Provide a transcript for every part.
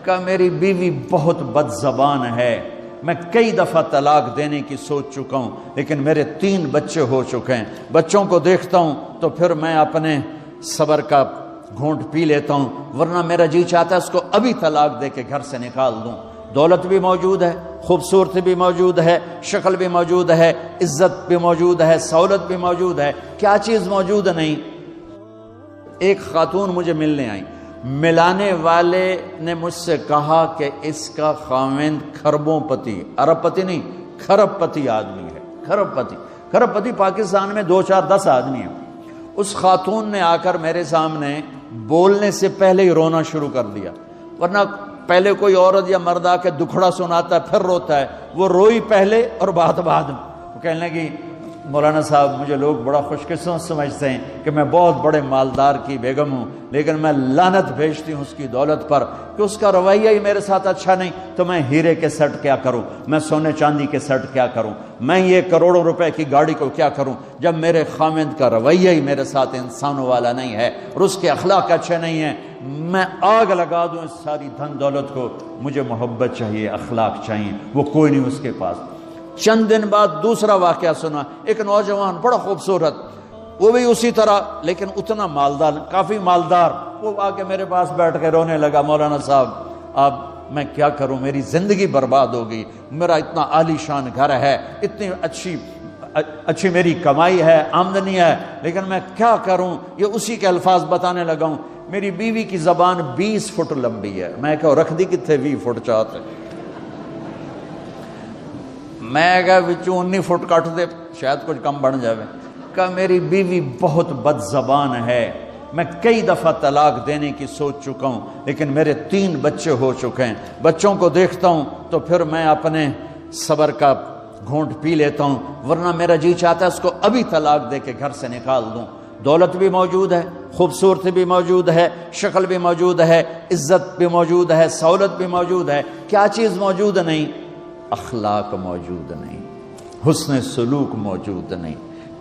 کہ میری بیوی بہت بد زبان ہے، میں کئی دفعہ طلاق دینے کی سوچ چکا ہوں، لیکن میرے 3 بچے ہو چکے ہیں، بچوں کو دیکھتا ہوں تو پھر میں اپنے صبر کا گھونٹ پی لیتا ہوں، ورنہ میرا جی چاہتا ہے اس کو ابھی طلاق دے کے گھر سے نکال دوں۔ دولت بھی موجود ہے، خوبصورتی بھی موجود ہے، شکل بھی موجود ہے، عزت بھی موجود ہے، سہولت بھی موجود ہے، کیا چیز موجود نہیں؟ ایک خاتون مجھے ملنے آئی، ملانے والے نے مجھ سے کہا کہ اس کا خاوند کھربوں پتی، ارب پتی نہیں، کھرب پتی آدمی ہے، کھرب پتی پاکستان میں 2 4 10 آدمی ہیں۔ اس خاتون نے آ کر میرے سامنے بولنے سے پہلے ہی رونا شروع کر دیا، ورنہ پہلے کوئی عورت یا مرد آ کے دکھڑا سناتا ہے پھر روتا ہے، وہ روئی پہلے اور بات بعد میں۔ وہ کہنے لگی مولانا صاحب مجھے لوگ بڑا خوش قسمت سمجھتے ہیں کہ میں بہت بڑے مالدار کی بیگم ہوں، لیکن میں لعنت بھیجتی ہوں اس کی دولت پر کہ اس کا رویہ ہی میرے ساتھ اچھا نہیں، تو میں ہیرے کے سیٹ کیا کروں، میں سونے چاندی کے سیٹ کیا کروں، میں یہ کروڑوں روپے کی گاڑی کو کیا کروں، جب میرے خاوند کا رویہ ہی میرے ساتھ انسانوں والا نہیں ہے اور اس کے اخلاق اچھے نہیں ہیں، میں آگ لگا دوں اس ساری دھن دولت کو، مجھے محبت چاہیے، اخلاق چاہیے، وہ کوئی نہیں اس کے پاس۔ چند دن بعد دوسرا واقعہ سنا، ایک نوجوان بڑا خوبصورت، وہ بھی اسی طرح لیکن اتنا مالدار، کافی مالدار، وہ آ کے میرے پاس بیٹھ کے رونے لگا، مولانا صاحب اب میں کیا کروں، میری زندگی برباد ہو گئی، میرا اتنا عالی شان گھر ہے، اتنی اچھی میری کمائی ہے، آمدنی ہے، لیکن میں کیا کروں۔ یہ اسی کے الفاظ بتانے لگا ہوں، میری بیوی کی زبان 20 فٹ لمبی ہے، میں کہا رکھ دی کتنے 20 فٹ چاہتے، میں کہا وچوں 19 فٹ کٹ دے شاید کچھ کم بن جاوے، کہ میری بیوی بہت بد زبان ہے، میں کئی دفعہ طلاق دینے کی سوچ چکا ہوں، لیکن میرے 3 بچے ہو چکے ہیں، بچوں کو دیکھتا ہوں تو پھر میں اپنے صبر کا گھونٹ پی لیتا ہوں، ورنہ میرا جی چاہتا ہے اس کو ابھی طلاق دے کے گھر سے نکال دوں۔ دولت بھی موجود ہے، خوبصورتی بھی موجود ہے، شکل بھی موجود ہے، عزت بھی موجود ہے، سہولت بھی موجود ہے، کیا چیز موجود نہیں؟ اخلاق موجود نہیں، حسن سلوک موجود نہیں،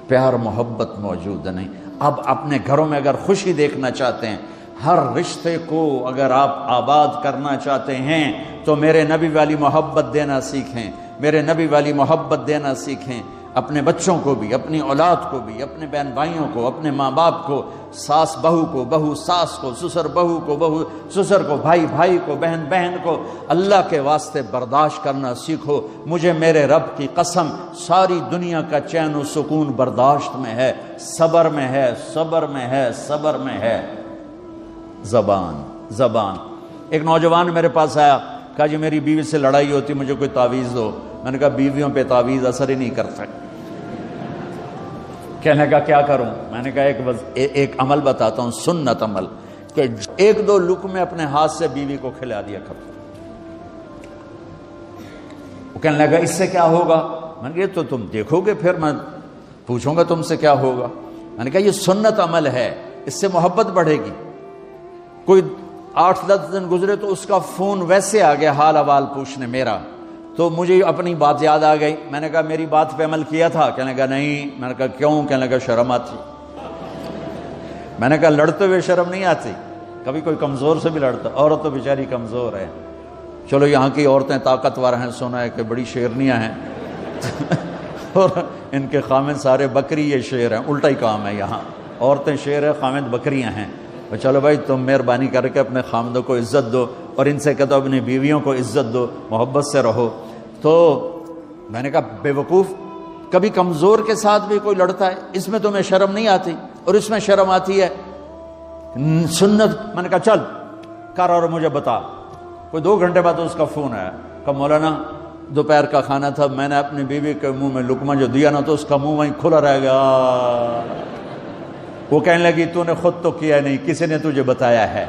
پیار محبت موجود نہیں۔ اب اپنے گھروں میں اگر خوشی دیکھنا چاہتے ہیں، ہر رشتے کو اگر آپ آباد کرنا چاہتے ہیں تو میرے نبی والی محبت دینا سیکھیں، میرے نبی والی محبت دینا سیکھیں، اپنے بچوں کو بھی، اپنی اولاد کو بھی، اپنے بہن بھائیوں کو، اپنے ماں باپ کو، ساس بہو کو، بہو ساس کو، سسر بہو کو، بہو سسر کو، بھائی بھائی کو، بہن بہن کو، اللہ کے واسطے برداشت کرنا سیکھو۔ مجھے میرے رب کی قسم ساری دنیا کا چین و سکون برداشت میں ہے، صبر میں ہے، صبر میں ہے، صبر میں ہے۔ زبان ایک نوجوان میرے پاس آیا، کہا جی میری بیوی سے لڑائی ہوتی، مجھے کوئی تعویذ دو۔ میں نے کہا بیویوں پہ تعویذ اثر ہی نہیں کرتا۔ کہنے کا کیا کروں؟ میں نے کہا ایک عمل بتاتا ہوں، سنت عمل، کہ 1-2 لقمے اپنے ہاتھ سے بیوی کو کھلا دیا کرو۔ وہ کہنے لگا اس سے کیا ہوگا؟ میں نے کہا تو تم دیکھو گے، پھر میں پوچھوں گا تم سے کیا ہوگا۔ میں نے کہا یہ سنت عمل ہے، اس سے محبت بڑھے گی۔ کوئی 8-10 دن گزرے تو اس کا فون ویسے آ گیا حال احوال پوچھنے میرا، تو مجھے اپنی بات یاد آ گئی۔ میں نے کہا میری بات پہ عمل کیا تھا؟ کہنے لگا نہیں۔ میں نے کہا کیوں؟ کہنے لگا شرم آتی۔ میں نے کہا لڑتے ہوئے شرم نہیں آتی؟ کبھی کوئی کمزور سے بھی لڑتا، عورت تو بیچاری کمزور ہے، چلو یہاں کی عورتیں طاقتور ہیں، سنا ہے کہ بڑی شیرنیاں ہیں اور ان کے خامد سارے بکری، یہ شیر ہیں، الٹا ہی کام ہے، یہاں عورتیں شیر ہے، خامد بکریاں ہیں۔ چلو بھائی تم مہربانی کر کے اپنے خامدوں کو عزت دو، اور ان سے کہتا اپنی بیویوں کو عزت دو، محبت سے رہو۔ تو میں نے کہا بے وقوف، کبھی کمزور کے ساتھ بھی کوئی لڑتا ہے، اس میں تمہیں شرم نہیں آتی اور اس میں شرم آتی ہے؟ سنت۔ میں نے کہا چل کر اور مجھے بتا۔ کوئی 2 گھنٹے بعد اس کا فون آیا، کہا مولانا دوپہر کا کھانا تھا، میں نے اپنی بیوی کے منہ میں لقمہ جو دیا نا تو اس کا منہ وہیں کھلا رہ گیا۔ وہ کہنے لگی تو نے خود تو کیا نہیں، کسی نے تجھے بتایا ہے؟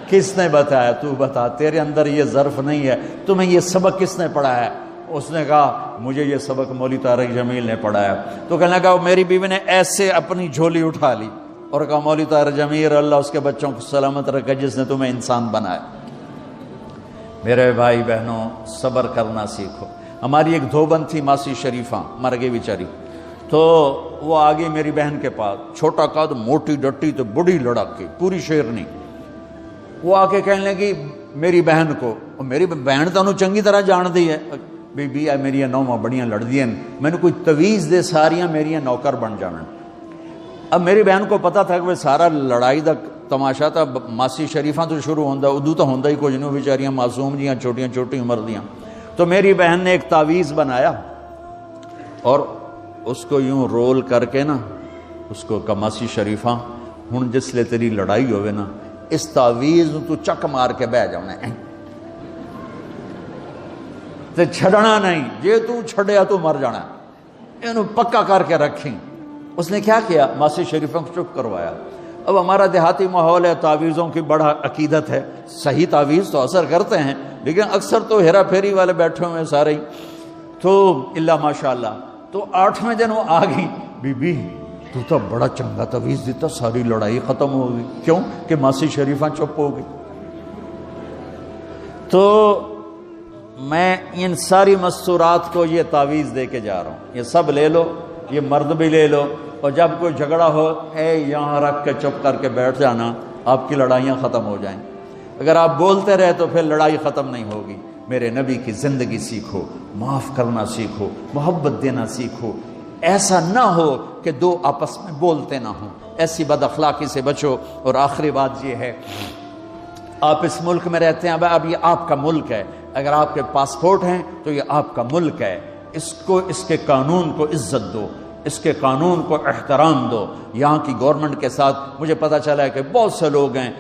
کس نے بتایا؟ تو بتا، تیرے اندر یہ ظرف نہیں ہے، تمہیں یہ سبق کس نے پڑھایا ہے؟ اس نے کہا مجھے یہ سبق مولوی طارق جمیل نے پڑھایا۔ تو کہنے لگا میری بیوی نے ایسے اپنی جھولی اٹھا لی اور کہا مولوی طارق جمیل اللہ اس کے بچوں کو سلامت رکھے جس نے تمہیں انسان بنایا۔ میرے بھائی بہنوں صبر کرنا سیکھو۔ ہماری ایک دھوبن تھی ماسی شریفہ، مر گئی بیچاری، تو وہ آ گئی میری بہن کے پاس، چھوٹا قد، موٹی ڈٹی، تو بڑی لڑک کی، پوری شیرنی۔ وہ آ کے کہنے لگی میری بہن کو, میری بہن تو انہوں چنگی طرح جان دی ہے, بی بی ہے میری نوواں بڑیاں لڑدیاں, میں نے کوئی تویز دے ساریاں میری نوکر بن جانا. اب میری بہن کو پتا تھا کہ سارا لڑائی دا تماشا تھا ماسی شریفاں تو شروع ہوندا, ادو تو ہوندا ہی کچھ نہیں, بیچاریاں معصوم جیاں چھوٹیاں چھوٹی عمر دیاں. تو میری بہن نے ایک تعویذ بنایا اور اس کو یوں رول کر کے نا اس کو کماسی شریفاں ہن جس لے تیری لڑائی ہوئے نا اس تعویذ تو چک مار کے بہ جانا ہے تے چھڑنا نہیں, جے تو چھڑیا تو مر جانا, اینو پکا کر کے رکھیں. اس نے کیا کیا, ماسی شریفوں کو چپ کروایا. اب ہمارا دیہاتی ماحول ہے, تعویذوں کی بڑا عقیدت ہے, صحیح تعویذ تو اثر کرتے ہیں لیکن اکثر تو ہیرا پھیری والے بیٹھے ہوئے ہیں سارے ہی. تو اللہ ماشاءاللہ, تو 8ویں دن وہ آ گئی, بی بی تو تو بڑا چنگا تعویذ دیتا, ساری لڑائی ختم ہو گئی. کیوں کہ ماسی شریفاں چپ ہو گئی. تو میں ان ساری مستورات کو یہ تعویذ دے کے جا رہا ہوں, یہ سب لے لو, یہ مرد بھی لے لو, اور جب کوئی جھگڑا ہو اے یہاں رکھ کے چپ کر کے بیٹھ جانا, آپ کی لڑائیاں ختم ہو جائیں. اگر آپ بولتے رہے تو پھر لڑائی ختم نہیں ہوگی. میرے نبی کی زندگی سیکھو, معاف کرنا سیکھو, محبت دینا سیکھو. ایسا نہ ہو کہ دو آپس میں بولتے نہ ہوں, ایسی بد اخلاقی سے بچو. اور آخری بات یہ ہے, آپ اس ملک میں رہتے ہیں, اب یہ آپ کا ملک ہے, اگر آپ کے پاسپورٹ ہیں تو یہ آپ کا ملک ہے. اس کو, اس کے قانون کو عزت دو, اس کے قانون کو احترام دو. یہاں کی گورنمنٹ کے ساتھ مجھے پتہ چلا ہے کہ بہت سے لوگ ہیں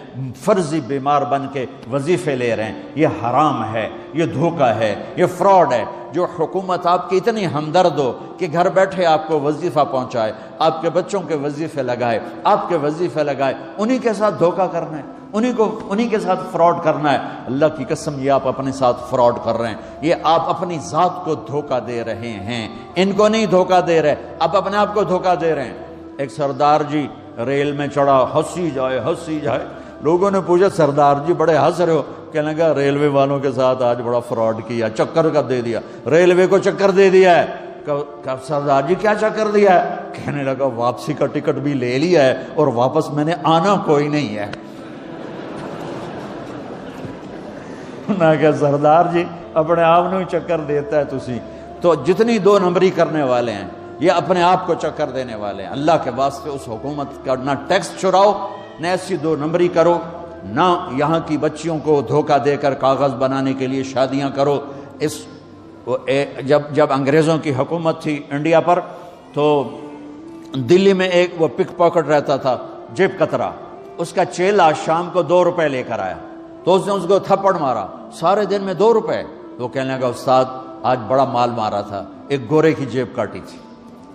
فرضی بیمار بن کے وظیفے لے رہے ہیں. یہ حرام ہے, یہ دھوکہ ہے, یہ فراڈ ہے. جو حکومت آپ کی اتنی ہمدرد ہو کہ گھر بیٹھے آپ کو وظیفہ پہنچائے, آپ کے بچوں کے وظیفے لگائے, آپ کے وظیفے لگائے, انہی کے ساتھ دھوکہ کرنا ہے, انہی کے ساتھ فراڈ کرنا ہے. اللہ کی قسم یہ آپ اپنے ساتھ فراڈ کر رہے ہیں, یہ آپ اپنی ذات کو دھوکہ دے رہے ہیں, ان کو نہیں دھوکہ دے رہے, آپ اپنے آپ کو دھوکہ دے رہے ہیں. ایک سردار جی ریل میں چڑھا, ہنسی جائے. لوگوں نے پوچھا سردار جی بڑے ہنس رہے ہو, کہنے لگا ریلوے والوں کے ساتھ آج بڑا فراڈ کیا, چکر کا دے دیا, ریلوے کو چکر دے دیا ہے. سردار جی کیا چکر دیا ہے؟ کہنے لگا واپسی کا ٹکٹ بھی لے لیا ہے اور واپس میں نے آنا کوئی نہیں ہے. میں کہا سردار جی اپنے آپ نے چکر دیتا ہے تسی تو جتنی 2 نمبری کرنے والے ہیں یہ اپنے آپ کو چکر دینے والے ہیں. اللہ کے واسطے اس حکومت کا نہ ٹیکس چراؤ, نہ ایسی 2 نمبری کرو, نہ یہاں کی بچیوں کو دھوکہ دے کر کاغذ بنانے کے لیے شادیاں کرو. جب انگریزوں کی حکومت تھی انڈیا پر تو دلی میں ایک وہ پک پاکٹ رہتا تھا جیب کترا, اس کا چیلا شام کو 2 روپے لے کر آیا تو اس نے اس کو تھپڑ مارا, سارے دن میں 2 روپے. وہ کہنے لگا استاد آج بڑا مال مارا تھا, ایک گورے کی جیب کاٹی تھی,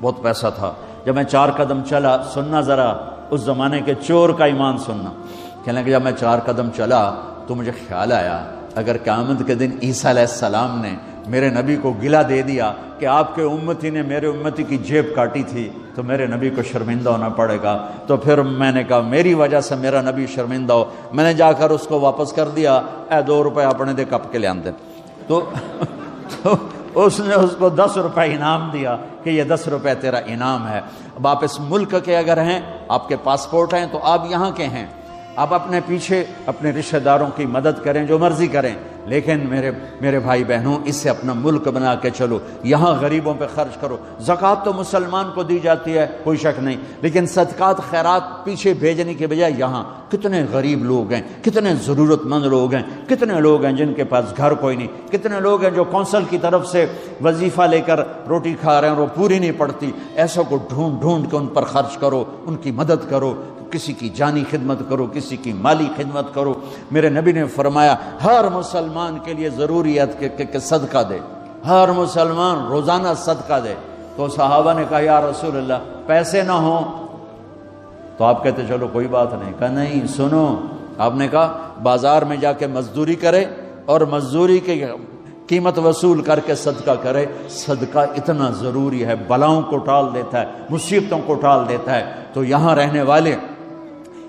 بہت پیسہ تھا. جب میں 4 قدم چلا, سننا ذرا اس زمانے کے چور کا ایمان سننا. کہنے لگا جب میں 4 قدم چلا تو مجھے خیال آیا اگر قیامت کے دن عیسیٰ علیہ السلام نے میرے نبی کو گلہ دے دیا کہ آپ کے امتی نے میرے امتی کی جیب کاٹی تھی تو میرے نبی کو شرمندہ ہونا پڑے گا. تو پھر میں نے کہا میری وجہ سے میرا نبی شرمندہ ہو, میں نے جا کر اس کو واپس کر دیا, اے 2 روپے اپنے دے کپ کے لے آندے. تو اس نے اس کو 10 روپے انعام دیا کہ یہ 10 روپے تیرا انعام ہے. اب آپ اس ملک کے اگر ہیں, آپ کے پاسپورٹ ہیں تو آپ یہاں کے ہیں, آپ اپنے پیچھے اپنے رشتہ داروں کی مدد کریں, جو مرضی کریں, لیکن میرے بھائی بہنوں اس سے اپنا ملک بنا کے چلو. یہاں غریبوں پہ خرچ کرو. زکوٰۃ تو مسلمان کو دی جاتی ہے کوئی شک نہیں, لیکن صدقات خیرات پیچھے بھیجنے کے بجائے یہاں کتنے غریب لوگ ہیں, کتنے ضرورت مند لوگ ہیں, کتنے لوگ ہیں جن کے پاس گھر کوئی نہیں, کتنے لوگ ہیں جو کونسل کی طرف سے وظیفہ لے کر روٹی کھا رہے ہیں اور وہ پوری نہیں پڑتی. ایسوں کو ڈھونڈ کے ان پر خرچ کرو, ان کی مدد کرو, کسی کی جانی خدمت کرو, کسی کی مالی خدمت کرو. میرے نبی نے فرمایا ہر مسلمان کے لیے ضروری ہے کہ صدقہ دے, ہر مسلمان روزانہ صدقہ دے. تو صحابہ نے کہا یا رسول اللہ پیسے نہ ہوں تو آپ کہتے چلو کوئی بات نہیں. کہا نہیں سنو, آپ نے کہا بازار میں جا کے مزدوری کرے اور مزدوری کی قیمت وصول کر کے صدقہ کرے. صدقہ اتنا ضروری ہے, بلاؤں کو ٹال دیتا ہے, مصیبتوں کو ٹال دیتا ہے. تو یہاں رہنے والے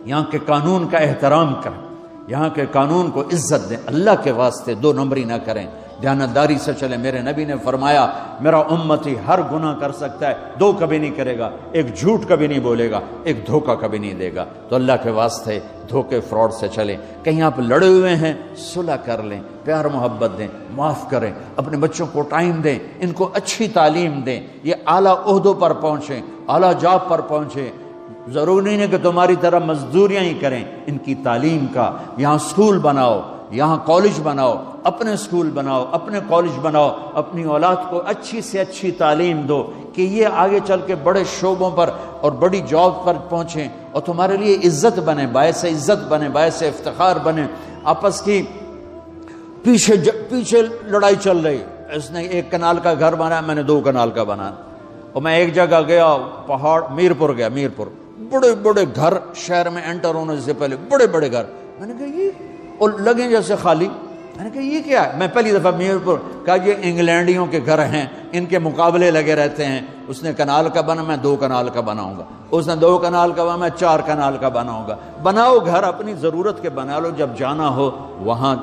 یہاں کے قانون کا احترام کریں, یہاں کے قانون کو عزت دیں, اللہ کے واسطے 2 نمبری نہ کریں. دیانتداری سے چلیں۔ میرے نبی نے فرمایا میرا امتی ہر گناہ کر سکتا ہے، دو کبھی نہیں کرے گا، ایک جھوٹ کبھی نہیں بولے گا، ایک دھوکہ کبھی نہیں دے گا۔ تو اللہ کے واسطے دھوکے فراڈ سے چلیں۔ کہیں آپ لڑے ہوئے ہیں صلح کر لیں، پیار محبت دیں، معاف کریں، اپنے بچوں کو ٹائم دیں، ان کو اچھی تعلیم دیں، یہ اعلیٰ عہدوں پر پہنچیں، اعلیٰ جاب پر پہنچیں۔ ضروری نہیں ہے کہ تمہاری طرح مزدوریاں ہی کریں، ان کی تعلیم کا یہاں سکول بناؤ، یہاں کالج بناؤ، اپنے سکول بناؤ، اپنے کالج بناؤ، اپنی اولاد کو اچھی سے اچھی تعلیم دو کہ یہ آگے چل کے بڑے شعبوں پر اور بڑی جاب پر پہنچیں اور تمہارے لیے عزت بنے، باعث عزت بنے، باعث افتخار بنے۔ آپس کی پیچھے لڑائی چل رہی، اس نے 1 کنال کا گھر بنایا، میں نے 2 کنال کا بنایا، اور میں ایک جگہ گیا پہاڑ میرپور گیا، میرپور بڑے بڑے گھر شہر میں انٹر ہونے سے پہلے بڑے بڑے گھر، میں نے کہا یہ اور لگے جیسے خالی، میں نے کہا یہ کیا ہے؟ میں پہلی دفعہ میرپور کہا یہ انگلینڈیوں کے گھر ہیں، ان کے مقابلے لگے رہتے ہیں، اس نے کنال کا بنا، میں 2 کنال کا بناؤں گا، اس نے 2 کنال کا بنا، میں 4 کنال کا بناؤں گا۔ بناؤ گھر اپنی ضرورت کے بنا لو، جب جانا ہو وہاں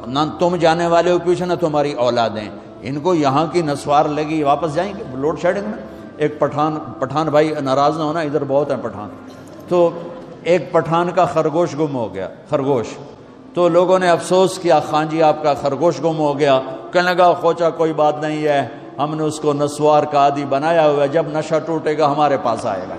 نہ تم جانے والے ہو پیچھے نہ تمہاری اولادیں، ان کو یہاں کی نسوار لگی، واپس جائیں گے لوڈ شیڈنگ میں۔ ایک پٹھان بھائی ناراض نہ ہونا، ادھر بہت ہیں پٹھان، تو ایک پٹھان کا خرگوش گم ہو گیا، خرگوش، تو لوگوں نے افسوس کیا خان جی آپ کا خرگوش گم ہو گیا، کہنے لگا خوچا کوئی بات نہیں ہے، ہم نے اس کو نسوار کا عادی بنایا ہوا ہے، جب نشہ ٹوٹے گا ہمارے پاس آئے گا۔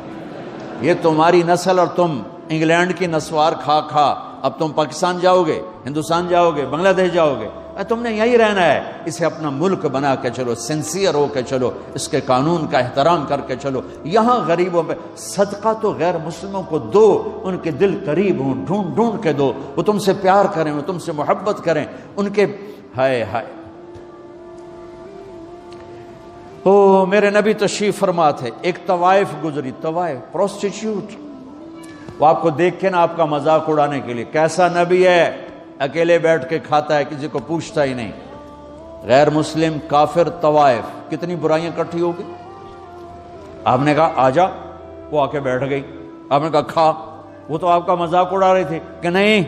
یہ تمہاری نسل اور تم انگلینڈ کی نسوار کھا کھا اب تم پاکستان جاؤ گے، ہندوستان جاؤ گے، بنگلہ دیش جاؤ گے، تم نے یہی رہنا ہے۔ اسے اپنا ملک بنا کے چلو، سنسیئر ہو کے چلو، اس کے قانون کا احترام کر کے چلو۔ یہاں غریبوں پہ صدقہ تو غیر مسلموں کو دو، ان کے دل قریب ہوں، ڈھونڈ ڈھونڈ کے دو، وہ تم سے پیار کریں، وہ تم سے محبت کریں، ان کے ہائے ہائے۔ او میرے نبی تشریف فرما تھے، ایک طوائف گزری، طوائف پروسٹیٹیوٹ، وہ آپ کو دیکھ کے نا آپ کا مذاق اڑانے کے لیے، کیسا نبی ہے، اکیلے بیٹھ کے کھاتا ہے، کسی کو پوچھتا ہی نہیں۔ غیر مسلم، کافر، طوائف، کتنی برائیاں اکٹھی ہو گئی۔ آپ نے کہا آ جا، وہ آ کے بیٹھ گئی، آپ نے کہا کھا، وہ تو آپ کا مذاق اڑا رہی تھی کہ نہیں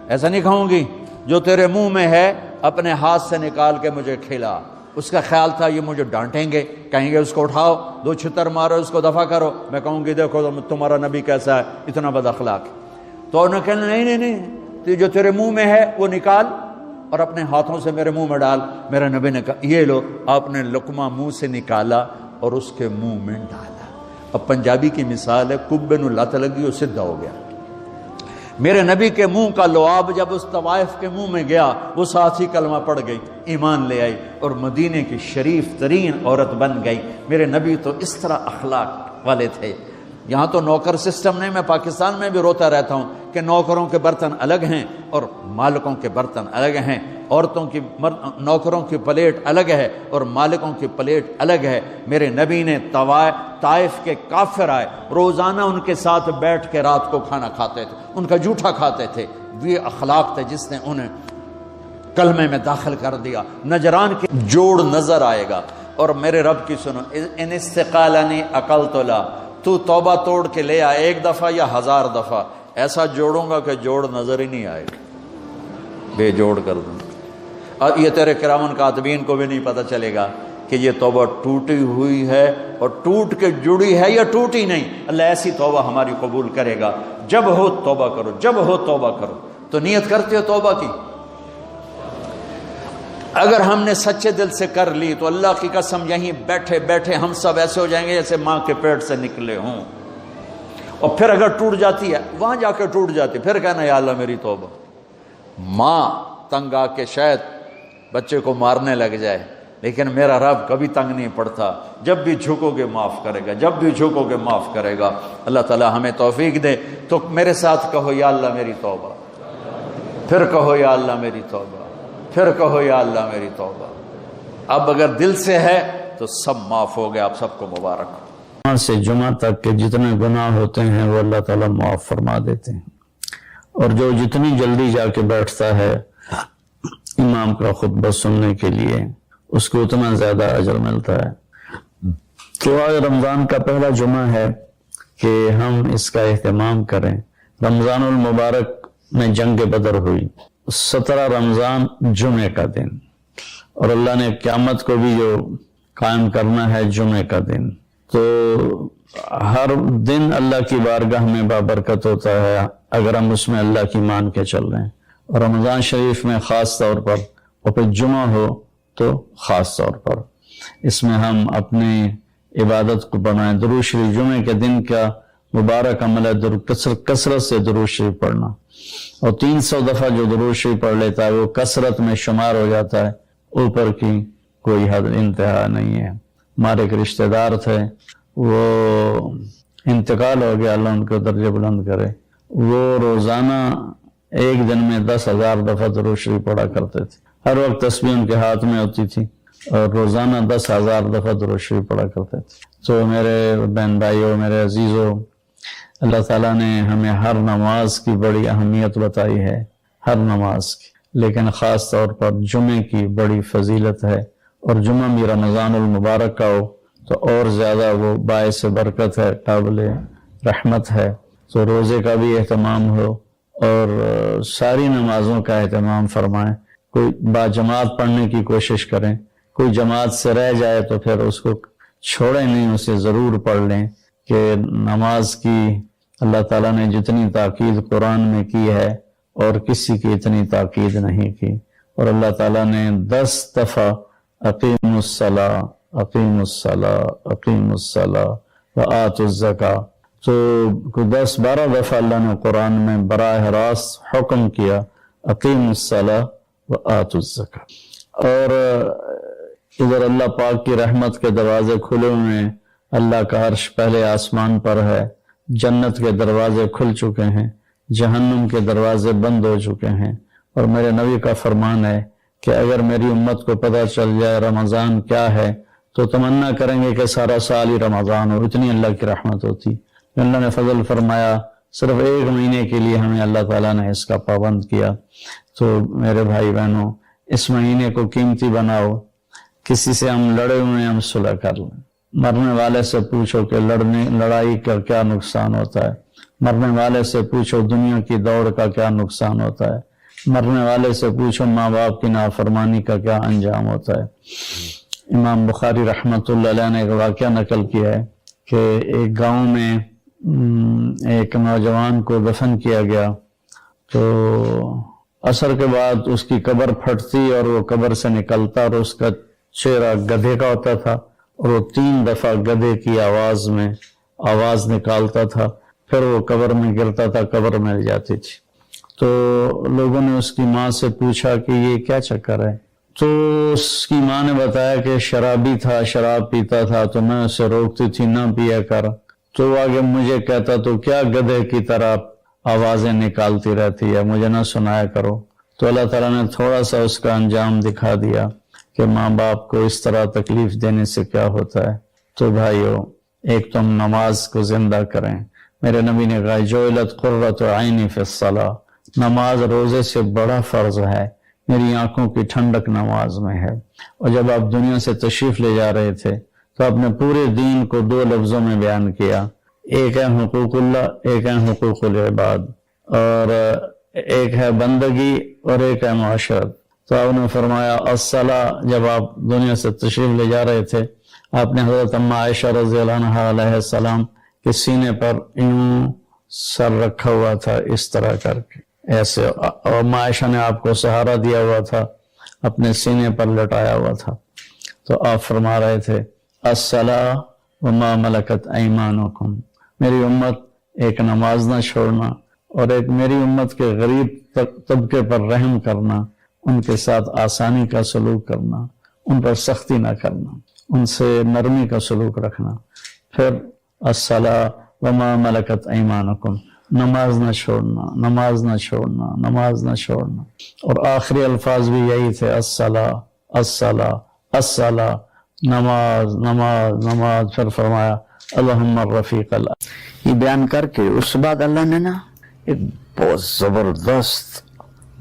ایسا نہیں کھاؤں گی، جو تیرے منہ میں ہے اپنے ہاتھ سے نکال کے مجھے کھلا۔ اس کا خیال تھا یہ مجھے ڈانٹیں گے، کہیں گے اس کو اٹھاؤ، 2 چھتر مارو، اس کو دفع کرو، میں کہوں گی دیکھو تمہارا نبی کیسا ہے، اتنا بد اخلاق۔ تو انہوں نے کہا نہیں، جو تیرے منہ میں ہے وہ نکال اور اپنے ہاتھوں سے میرے منہ میں ڈال۔ میرے نبی نے کہا یہ لو، آپ نے لقمہ منہ سے نکالا اور اس کے منہ میں ڈالا۔ اب پنجابی کی مثال ہے، کبے نو لت لگی اور سدھا ہو گیا۔ میرے نبی کے منہ کا لعاب جب اس طوائف کے منہ میں گیا، وہ ساتھ ہی کلمہ پڑھ گئی، ایمان لے آئی اور مدینے کی شریف ترین عورت بن گئی۔ میرے نبی تو اس طرح اخلاق والے تھے۔ یہاں تو نوکر سسٹم نہیں، میں پاکستان میں بھی روتا رہتا ہوں کہ نوکروں کے برتن الگ ہیں اور مالکوں کے برتن الگ ہیں، عورتوں کی نوکروں کی پلیٹ الگ ہے اور مالکوں کی پلیٹ الگ ہے۔ میرے نبی نے طائف کے کافر آئے، روزانہ ان کے ساتھ بیٹھ کے رات کو کھانا کھاتے تھے، ان کا جھوٹا کھاتے تھے۔ یہ اخلاق تھے جس نے انہیں کلمے میں داخل کر دیا۔ نجران کے جوڑ نظر آئے گا، اور میرے رب کی سنو، ان استقالنی عقلت لا، تو توبہ توڑ کے لے آئے 1 دفعہ یا 1000 دفعہ، ایسا جوڑوں گا کہ جوڑ نظر ہی نہیں آئے گا، بے جوڑ کر دوں۔ اور یہ تیرے کرامن کاتبین کو بھی نہیں پتہ چلے گا کہ یہ توبہ ٹوٹی ہوئی ہے اور ٹوٹ کے جڑی ہے یا ٹوٹی نہیں۔ اللہ ایسی توبہ ہماری قبول کرے گا۔ جب ہو توبہ کرو، جب ہو توبہ کرو۔ تو نیت کرتے ہو توبہ کی؟ اگر ہم نے سچے دل سے کر لی تو اللہ کی قسم یہیں بیٹھے بیٹھے ہم سب ایسے ہو جائیں گے جیسے ماں کے پیٹ سے نکلے ہوں۔ اور پھر اگر ٹوٹ جاتی ہے، وہاں جا کے ٹوٹ جاتی، پھر کہنا یا اللہ میری توبہ۔ ماں تنگ آ کے شاید بچے کو مارنے لگ جائے، لیکن میرا رب کبھی تنگ نہیں پڑتا، جب بھی جھکو گے معاف کرے گا، جب بھی جھکو گے معاف کرے گا۔ اللہ تعالی ہمیں توفیق دے۔ تو میرے ساتھ کہو یا اللہ میری توبہ، پھر کہو یا اللہ میری توبہ، پھر کہو یا اللہ میری توبہ۔ اب اگر دل سے ہے تو سب معاف ہو گیا۔ آپ سب کو مبارک۔ جمعہ سے جمعہ تک کے جتنے گناہ ہوتے ہیں وہ اللہ تعالیٰ معاف فرما دیتے ہیں، اور جو جتنی جلدی جا کے بیٹھتا ہے امام کا خطبہ سننے کے لیے اس کو اتنا زیادہ اجر ملتا ہے۔ تو آج رمضان کا پہلا جمعہ ہے کہ ہم اس کا اہتمام کریں۔ رمضان المبارک میں جنگ بدر ہوئی، 17 رمضان جمعے کا دن، اور اللہ نے قیامت کو بھی جو قائم کرنا ہے جمعے کا دن، تو ہر دن اللہ کی بارگاہ میں بابرکت ہوتا ہے اگر ہم اس میں اللہ کی مان کے چل رہے ہیں، اور رمضان شریف میں خاص طور پر، اور پھر جمعہ ہو تو خاص طور پر اس میں ہم اپنی عبادت کو بنائیں۔ درود شریف جمعے کے دن کا مبارک عمل ہے کثرت سے درود شریف پڑھنا، اور 300 دفعہ جو درود شریف پڑھ لیتا ہے وہ کثرت میں شمار ہو جاتا ہے، اوپر کی کوئی حد انتہا نہیں ہے۔ ہمارے ایک رشتہ دار تھے، وہ انتقال ہو گیا، اللہ ان کو درجہ بلند کرے، وہ روزانہ ایک دن میں 10,000 دفعہ درود شریف پڑھا کرتے تھے، ہر وقت تسبیح ان کے ہاتھ میں ہوتی تھی اور روزانہ 10,000 دفعہ درود شریف پڑھا کرتے تھے۔ تو میرے بہن بھائیوں، میرے عزیزوں، اللہ تعالیٰ نے ہمیں ہر نماز کی بڑی اہمیت بتائی ہے، ہر نماز کی، لیکن خاص طور پر جمعے کی بڑی فضیلت ہے، اور جمعہ بھی رمضان المبارک کا ہو تو اور زیادہ وہ باعث برکت ہے، قابل رحمت ہے۔ تو روزے کا بھی اہتمام ہو اور ساری نمازوں کا اہتمام فرمائیں، کوئی باجماعت پڑھنے کی کوشش کریں، کوئی جماعت سے رہ جائے تو پھر اس کو چھوڑیں نہیں، اسے ضرور پڑھ لیں، کہ نماز کی اللہ تعالیٰ نے جتنی تاکید قرآن میں کی ہے اور کسی کی اتنی تاکید نہیں کی، اور اللہ تعالیٰ نے 10 دفعہ اقیم الصلاۃ اقیم الصلاۃ اقیم الصلاۃ وآتوا الزکاۃ، تو 10-12 دفعہ اللہ نے قرآن میں براہ راست حکم کیا اقیم الصلاۃ وآتوا الزکاۃ۔ اور ادھر اللہ پاک کی رحمت کے دروازے کھلے ہوئے ہیں، اللہ کا عرش پہلے آسمان پر ہے، جنت کے دروازے کھل چکے ہیں، جہنم کے دروازے بند ہو چکے ہیں، اور میرے نبی کا فرمان ہے کہ اگر میری امت کو پتہ چل جائے رمضان کیا ہے تو تمنا کریں گے کہ سارا سال ہی رمضان ہو، اتنی اللہ کی رحمت ہوتی۔ اللہ نے فضل فرمایا، صرف 1 مہینے کے لیے ہمیں اللہ تعالیٰ نے اس کا پابند کیا۔ تو میرے بھائی بہنوں، اس مہینے کو قیمتی بناؤ، کسی سے ہم لڑے ہوئے ہیں ہم صلح کر لیں، مرنے والے سے پوچھو کہ لڑائی کا کیا نقصان ہوتا ہے، مرنے والے سے پوچھو دنیا کی دوڑ کا کیا نقصان ہوتا ہے، مرنے والے سے پوچھو ماں باپ کی نافرمانی کا کیا انجام ہوتا ہے۔ امام بخاری رحمۃ اللہ علیہ نے ایک واقعہ نقل کیا ہے کہ ایک گاؤں میں ایک نوجوان کو دفن کیا گیا، تو عصر کے بعد اس کی قبر پھٹتی اور وہ قبر سے نکلتا، اور اس کا چہرہ گدھے کا ہوتا تھا، اور وہ 3 دفعہ گدھے کی آواز میں آواز نکالتا تھا، پھر وہ قبر میں گرتا تھا، قبر مل جاتی تھی۔ تو لوگوں نے اس کی ماں سے پوچھا کہ یہ کیا چکر ہے؟ تو اس کی ماں نے بتایا کہ شرابی تھا، شراب پیتا تھا، تو میں اسے روکتی تھی نہ پیا کر، تو وہ آگے مجھے کہتا تو کیا گدھے کی طرح آوازیں نکالتی رہتی ہے، مجھے نہ سنایا کرو۔ تو اللہ تعالیٰ نے تھوڑا سا اس کا انجام دکھا دیا کہ ماں باپ کو اس طرح تکلیف دینے سے کیا ہوتا ہے۔ تو بھائیو، ایک تم نماز کو زندہ کریں۔ میرے نبی نے کہا جعلت قرۃ عینی فی الصلاۃ، نماز روزے سے بڑا فرض ہے، میری آنکھوں کی ٹھنڈک نماز میں ہے۔ اور جب آپ دنیا سے تشریف لے جا رہے تھے تو آپ نے پورے دین کو 2 لفظوں میں بیان کیا، ایک ہے حقوق اللہ، ایک ہے حقوق العباد، اور ایک ہے بندگی اور ایک ہے معاشرت۔ تو آپ نے فرمایا الصلاۃ، جب آپ دنیا سے تشریف لے جا رہے تھے آپ نے حضرت ام عائشہ رضی اللہ عنہا علیہ السلام کے سینے پر یوں سر رکھا ہوا تھا، اس طرح کر کے ایسے، اور ام عائشہ نے آپ کو سہارا دیا ہوا تھا، اپنے سینے پر لٹایا ہوا تھا۔ تو آپ فرما رہے تھے الصلاۃ وما ملکت ایمانکم، میری امت ایک نماز نہ چھوڑنا، اور ایک میری امت کے غریب طبقے پر رحم کرنا، ان کے ساتھ آسانی کا سلوک کرنا، ان پر سختی نہ کرنا، ان سے نرمی کا سلوک رکھنا۔ پھر الصلاۃ وما ملکت ایمانکم، نماز نہ چھوڑنا، نماز نہ چھوڑنا، نماز نہ چھوڑنا۔ اور آخری الفاظ بھی یہی تھے الصلاۃ الصلاۃ الصلاۃ، نماز نماز نماز۔ پھر فرمایا اللہم الرفیق اللہ۔ یہ بیان کر کے اس بعد اللہ نے نا ایک بہت زبردست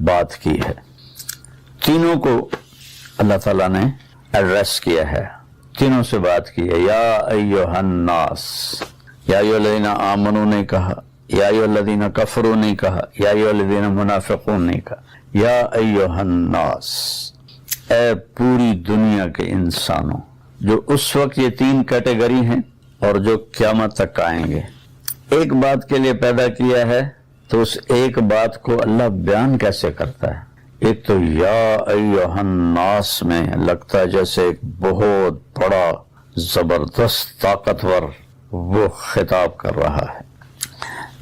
بات کی ہے، تینوں کو اللہ تعالیٰ نے ایڈریس کیا ہے، تینوں سے بات کی ہے۔ یا ایہا الناس، یا ایہا الذین آمنوا نے کہا، یا ایہا الذین کفروا نے کہا، یا ایہا الذین منافقون نے کہا، یا ایہا الناس، اے ہے پوری دنیا کے انسانوں، جو اس وقت یہ 3 کیٹیگری ہیں اور جو قیامت تک آئیں گے۔ ایک بات کے لیے پیدا کیا ہے تو اس ایک بات کو اللہ بیان کیسے کرتا ہے؟ ایک تو یا ایھا الناس میں لگتا ہے جیسے ایک بہت بڑا زبردست طاقتور وہ خطاب کر رہا ہے۔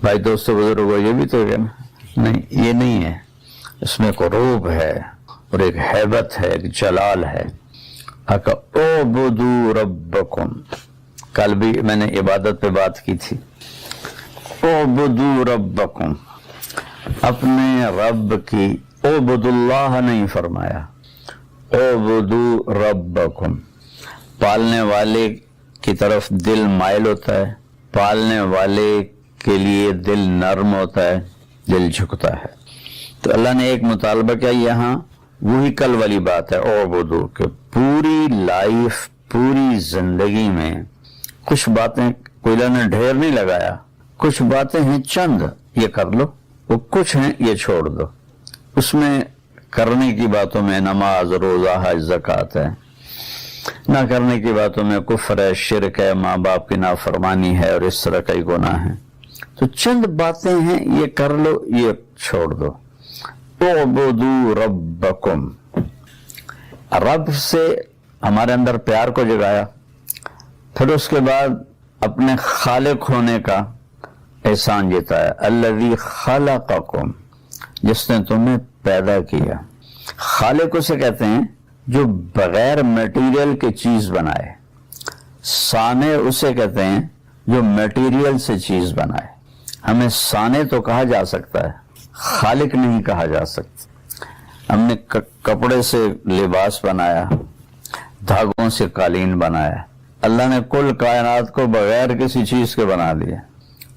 بھائی دوستو بزرگو، یہ بھی تو ہے نا؟ نہیں، یہ نہیں ہے، اس میں ایک روب ہے اور ایک ہیبت ہے، ایک جلال ہے۔ اعبدوا ربکم، کل بھی میں نے عبادت پہ بات کی تھی۔ اعبدوا ربکم، اپنے رب کی، اعبد اللہ نہیں فرمایا، اعبدوا ربکم۔ پالنے والے کی طرف دل مائل ہوتا ہے، پالنے والے کے لیے دل نرم ہوتا ہے، دل جھکتا ہے۔ تو اللہ نے ایک مطالبہ کیا یہاں، وہی کل والی بات ہے اعبدو، کہ پوری لائف، پوری زندگی میں کچھ باتیں کوئی اللہ نے ڈھیر نہیں لگایا، کچھ باتیں ہیں چند، یہ کر لو، وہ کچھ ہیں یہ چھوڑ دو۔ اس میں کرنے کی باتوں میں نماز، روزہ، حج، زکوٰۃ ہے، نہ کرنے کی باتوں میں کفر ہے، شرک ہے، ماں باپ کی نافرمانی ہے اور اس طرح کئی گناہ ہیں۔ تو چند باتیں ہیں، یہ کر لو، یہ چھوڑ دو۔ اعبدوا ربکم، رب سے ہمارے اندر پیار کو جگایا، پھر اس کے بعد اپنے خالق ہونے کا احسان جتایا۔ الذی خلقکم، جس نے تمہیں پیدا کیا۔ خالق اسے کہتے ہیں جو بغیر میٹیریل کے چیز بنائے، صانع اسے کہتے ہیں جو میٹیریل سے چیز بنائے۔ ہمیں صانع تو کہا جا سکتا ہے، خالق نہیں کہا جا سکتا۔ ہم نے کپڑے سے لباس بنایا، دھاگوں سے قالین بنایا، اللہ نے کل کائنات کو بغیر کسی چیز کے بنا دیا،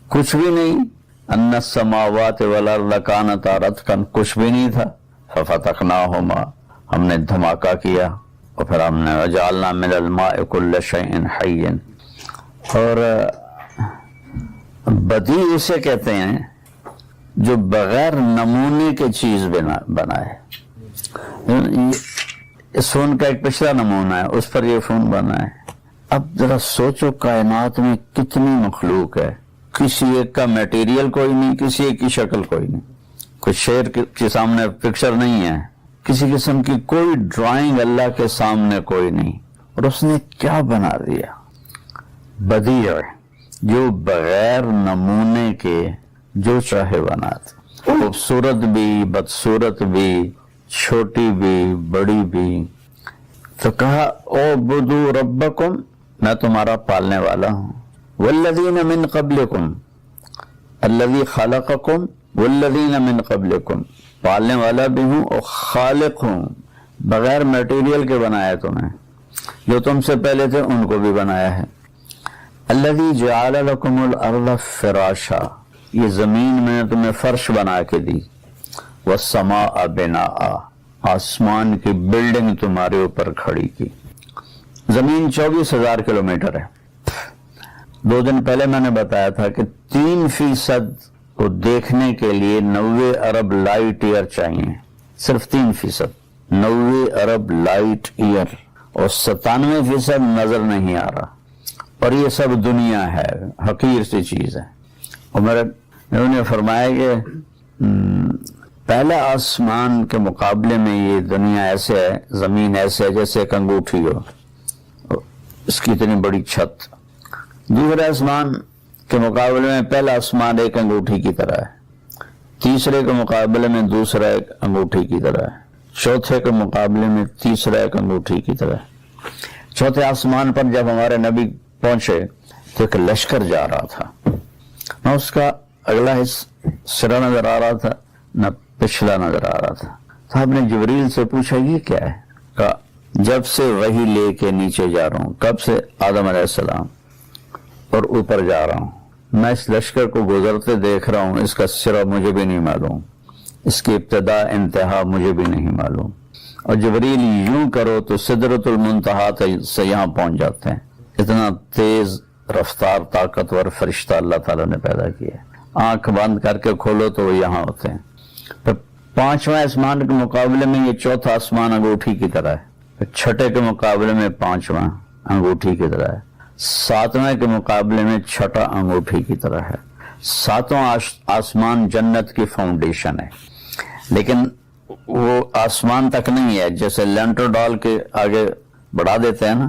کچھ بھی نہیں۔ ان السماوات والارض کانتا رتقا، کچھ بھی نہیں تھا، ففتقناہما، ہم نے دھماکہ کیا، اور پھر ہم نے وجعلنا من الماء کل شیء حی۔ اور بدیع اسے کہتے ہیں جو بغیر نمونے کے چیز بنائے۔ اس فون کا ایک پچھلا نمونہ ہے، اس پر یہ فون بنا ہے۔ اب ذرا سوچو کائنات میں کتنی مخلوق ہے، کسی ایک کا میٹیریل کوئی نہیں، کسی ایک کی شکل کوئی نہیں، کوئی شیر کے سامنے پکچر نہیں ہے، کسی قسم کی کوئی ڈرائنگ اللہ کے سامنے کوئی نہیں، اور اس نے کیا بنا دیا؟ بدیع، جو بغیر نمونے کے جو چاہے بناتا، خوبصورت بھی، بدصورت بھی، چھوٹی بھی، بڑی بھی۔ تو کہا اعبدوا ربکم، میں تمہارا پالنے والا ہوں، والذین من قبلکم، الذی خلقکم والذین من قبلکم، پالنے والا بھی ہوں اور خالق ہوں، بغیر میٹیریل کے بنایا تمہیں، جو تم سے پہلے تھے ان کو بھی بنایا ہے۔ الذی جعل لکم الارض فراشا، یہ زمین میں نے تمہیں فرش بنا کے دی، والسماء بناء، آسمان کی بلڈنگ تمہارے اوپر کھڑی کی۔ زمین 24,000 کلومیٹر ہے۔ 2 دن پہلے میں نے بتایا تھا کہ 3% کو دیکھنے کے لیے 90 ارب لائٹ ایئر چاہیے، صرف 3%، 90 ارب لائٹ ایئر، اور 97% نظر نہیں آ رہا، اور یہ سب دنیا ہے، حقیر سی چیز ہے۔ اور میں نے فرمایا کہ پہلا آسمان کے مقابلے میں یہ دنیا ایسے ہے، زمین ایسے ہے جیسے ایک انگوٹھی ہو، اس کی اتنی بڑی چھت۔ دوسرے آسمان کے مقابلے میں پہلا آسمان ایک انگوٹھی کی طرح ہے، تیسرے کے مقابلے میں دوسرا ایک انگوٹھی کی طرح ہے، چوتھے کے مقابلے میں تیسرا ایک انگوٹھی کی طرح ہے۔ چوتھے آسمان پر جب ہمارے نبی پہنچے تو ایک لشکر جا رہا تھا، نہ اس کا اگلا سرا نظر آ رہا تھا نہ پچھلا نظر آ رہا تھا۔ تو آپ نے جبریل سے پوچھا یہ کیا ہے؟ کہا جب سے وحی لے کے نیچے جا رہا ہوں، کب سے؟ آدم علیہ السلام، اور اوپر جا رہا ہوں، میں اس لشکر کو گزرتے دیکھ رہا ہوں، اس کا سرا مجھے بھی نہیں معلوم، اس کی ابتدا انتہا مجھے بھی نہیں معلوم۔ اور جبریل یوں کرو تو سدرۃ المنتہا سے یہاں پہنچ جاتے ہیں۔ اتنا تیز رفتار طاقتور فرشتہ اللہ تعالیٰ نے پیدا کیا ہے، آنکھ بند کر کے کھولو تو وہ یہاں ہوتے ہیں۔ پھر 5واں آسمان کے مقابلے میں یہ چوتھا آسمان انگوٹھی کی طرح ہے، چھٹے کے مقابلے میں پانچواں انگوٹھی کی طرح ہے، ساتویں کے مقابلے میں چھٹا انگوٹھی کی طرح ہے۔ ساتواں آسمان جنت کی فاؤنڈیشن ہے، لیکن وہ آسمان تک نہیں ہے، جیسے لینٹر ڈال کے آگے بڑھا دیتے ہیں نا،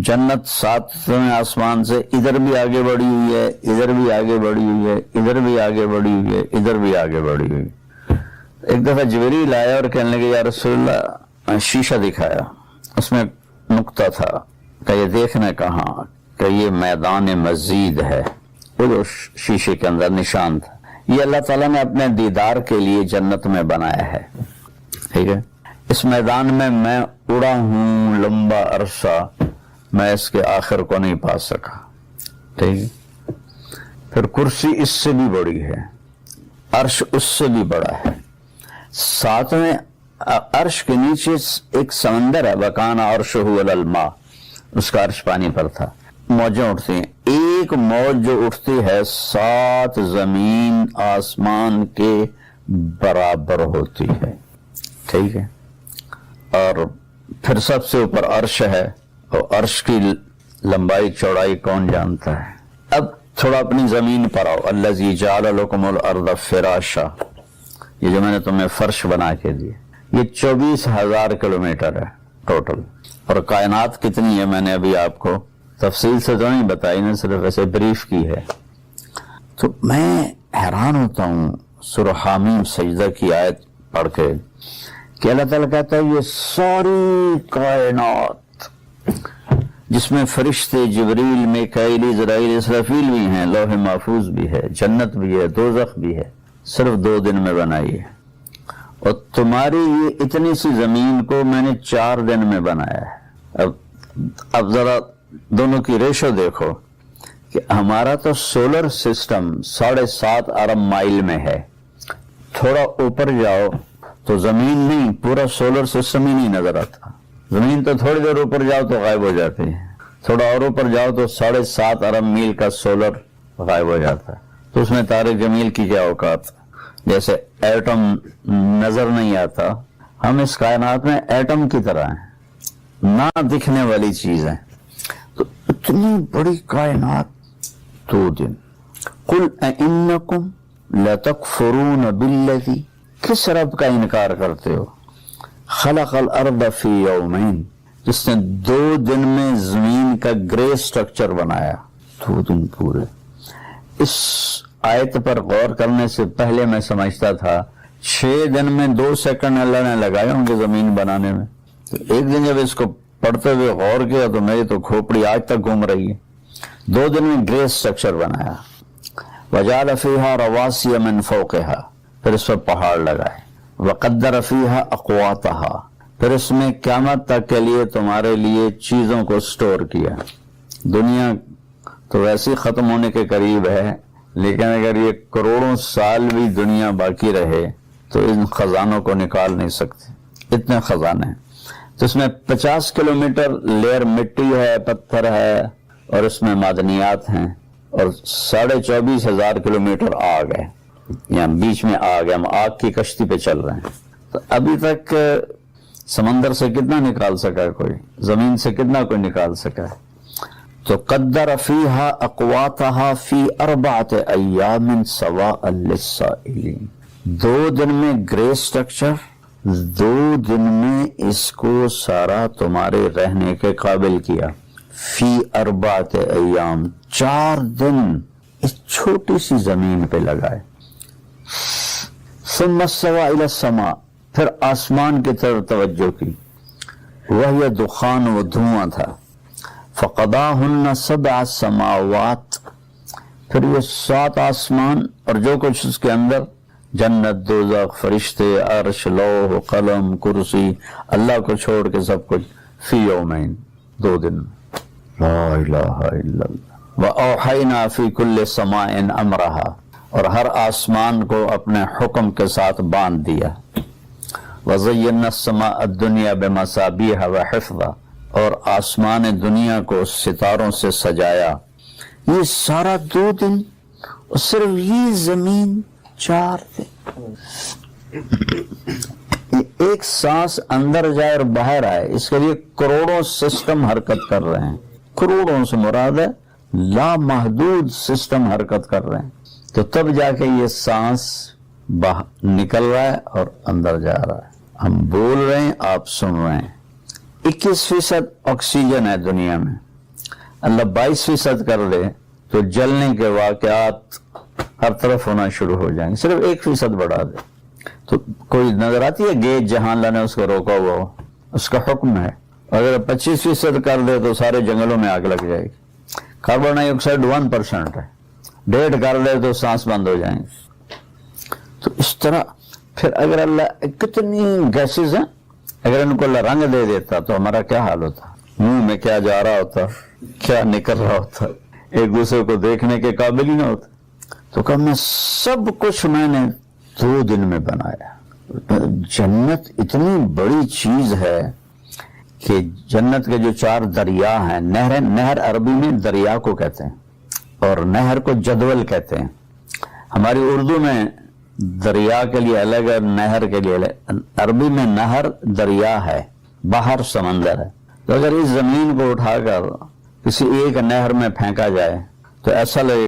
جنت ساتویں آسمان سے ادھر بھی آگے بڑھی ہوئی ہے، ادھر بھی آگے بڑھی ہوئی ہے، ادھر بھی آگے بڑھی ہوئی ہے، ادھر بھی آگے بڑھی ہوئی۔ ایک دفعہ جبریل آیا اور کہنے لگے یا رسول اللہ، شیشہ دکھایا، اس میں نقطہ تھا کہ یہ دیکھنا کہاں، کہ یہ میدان مزید ہے، وہ جو شیشے کے اندر نشان تھا، یہ اللہ تعالیٰ نے اپنے دیدار کے لیے جنت میں بنایا ہے، ٹھیک ہے۔ اس میدان میں اڑا ہوں لمبا عرصہ، میں اس کے آخر کو نہیں پا سکا، ٹھیک ہے۔ پھر کرسی اس سے بھی بڑی ہے، عرش اس سے بھی بڑا ہے، ساتویں عرش کے نیچے ایک سمندر ہے، وکان عرشہ علی الماء، اس کا عرش پانی پر تھا، موجیں اٹھتی ہیں، ایک موج جو اٹھتی ہے 7 زمین آسمان کے برابر ہوتی ہے، ٹھیک ہے۔ اور پھر سب سے اوپر عرش ہے، اور عرش کی لمبائی چوڑائی کون جانتا ہے۔ اب تھوڑا اپنی زمین پر آؤ، الذی جعل لکم الارض فراشا، یہ جو میں نے تمہیں فرش بنا کے دی، یہ 24,000 کلومیٹر ہے ٹوٹل۔ اور کائنات کتنی ہے میں نے ابھی آپ کو تفصیل سے تو نہیں بتائی، نے صرف ایسے بریف کی ہے۔ تو میں حیران ہوتا ہوں سورہ حامیم سجدہ کی آیت پڑھ کے کہ اللہ تعالیٰ کہتا ہے یہ ساری کائنات جس میں فرشتے جبریل، میکائیل، اسرافیل، اسرافیل بھی ہیں، لوح محفوظ بھی ہے، جنت بھی ہے، دوزخ بھی ہے، صرف 2 دن میں بنائی ہے۔ اور تمہاری یہ اتنی سی زمین کو میں نے 4 دن میں بنایا ہے۔ اب ذرا دونوں کی ریشو دیکھو کہ ہمارا تو سولر سسٹم 7.5 ارب مائل میں ہے، تھوڑا اوپر جاؤ تو زمین نہیں، پورا سولر سسٹم ہی نہیں نظر آتا، زمین تو تھوڑی دیر اوپر جاؤ تو غائب ہو جاتی ہے، تھوڑا اور اوپر جاؤ تو 7.5 ارب میل کا سولر غائب ہو جاتا ہے۔ تو اس میں طارق جمیل کی کیا اوقات، جیسے ایٹم نظر نہیں آتا، ہم اس کائنات میں ایٹم کی طرح ہیں، نہ دکھنے والی چیز ہے۔ تو اتنی بڑی کائنات 2 دن۔ قل اِنَّكُمْ لَتَكْفُرُونَ بِالَّذِي، کس رب کا انکار کرتے ہو، خلق الارض فی یومین، جس نے 2 دن میں زمین کا گرے سٹرکچر بنایا، 2 دن پورے۔ اس آیت پر غور کرنے سے پہلے میں سمجھتا تھا 6 دن میں 2 سیکنڈ اللہ نے لگائے ہوں گے زمین بنانے میں۔ تو ایک دن جب اس کو پڑھتے ہوئے غور کیا تو میری تو کھوپڑی آج تک گھوم رہی ہے۔ 2 دن میں گرے سٹرکچر بنایا، وجعل فیہا رواسی من فوقہا، پھر اس پر پہاڑ لگائے، وقدر فیہا اقواتہا، پھر اس میں قیامت تک کے لیے تمہارے لیے چیزوں کو سٹور کیا۔ دنیا تو ویسے ہی ختم ہونے کے قریب ہے، لیکن اگر یہ کروڑوں سال بھی دنیا باقی رہے تو ان خزانوں کو نکال نہیں سکتے، اتنے خزانے ہیں۔ تو اس میں 50 کلومیٹر لیئر مٹی ہے، پتھر ہے، اور اس میں معدنیات ہیں، اور 24,500 کلومیٹر آگ ہے، یہاں بیچ میں آگ ہے، ہم آگ کی کشتی پہ چل رہے ہیں۔ تو ابھی تک سمندر سے کتنا نکال سکا ہے کوئی، زمین سے کتنا کوئی نکال سکا ہے۔ تو قدر فیہا اقواتہا فی 4 ایام سواء للسائلین، 2 دن میں گرے سٹرکچر، 2 دن میں اس کو سارا تمہارے رہنے کے قابل کیا، فی 4 ایام، 4 دن اس چھوٹی سی زمین پہ لگائے۔ ثم استوى الى السماء، پھر آسمان کی طرف توجہ کی، وہی دخان و دھواں تھا، فقضاہن 7 سماوات، پھر یہ 7 آسمان اور جو کچھ اس کے اندر، جنت، دوزخ، فرشتے، عرش، لوح، قلم، کرسی، اللہ کو چھوڑ کے سب کچھ، فی یومین، 2 دن۔ لا الہ الا اللہ۔ وَأَوْحَيْنَا فِي كُلِّ سَمَاءٍ أَمْرَهَا، اور ہر آسمان کو اپنے حکم کے ساتھ باندھ دیا۔ وَزَيَّنَّا السَّمَاءَ الدُّنْيَا بِمَصَابِيحَ وَحِفْظًا، اور آسمان دنیا کو ستاروں سے سجایا۔ یہ سارا 2 دن، اور صرف یہ زمین 4 دن۔ ایک سانس اندر جائے اور باہر آئے، اس کے لیے کروڑوں سسٹم حرکت کر رہے ہیں. کروڑوں سے مراد ہے لامحدود سسٹم حرکت کر رہے ہیں. تو تب جا کے یہ سانس باہر نکل رہا ہے اور اندر جا رہا ہے. ہم بول رہے ہیں، آپ سن رہے ہیں. 21% آکسیجن ہے دنیا میں. اللہ 22% کر دے تو جلنے کے واقعات ہر طرف ہونا شروع ہو جائیں گے. صرف 1% بڑھا دے تو کوئی نظر آتی ہے گیج جہاں اللہ نے اس کو روکا ہوا ہو؟ اس کا حکم ہے. اگر 25% کر دے تو سارے جنگلوں میں آگ لگ جائے گی. کاربن ڈائی آکسائڈ 1% ہے. 1.5 کر دے تو سانس بند ہو جائیں گے. تو اس طرح پھر اگر اللہ کتنی گیسز ہیں، اگر ان کو اللہ رنگ دے دیتا تو ہمارا کیا حال ہوتا؟ منہ میں کیا جا رہا ہوتا، کیا نکل رہا ہوتا، ایک دوسرے کو دیکھنے کے قابل ہی نہ ہوتا. تو کہ میں سب کچھ میں نے 2 دن میں بنایا. جنت اتنی بڑی چیز ہے کہ جنت کے جو 4 دریا ہیں، نہر عربی میں دریا کو کہتے ہیں اور نہر کو جدول کہتے ہیں. ہماری اردو میں دریا کے لیے الگ ہے، نہر کے لیے الگ. عربی میں نہر دریا ہے، باہر سمندر ہے. تو اگر اس زمین کو اٹھا کر کسی ایک نہر میں پھینکا جائے تو ایسا لگے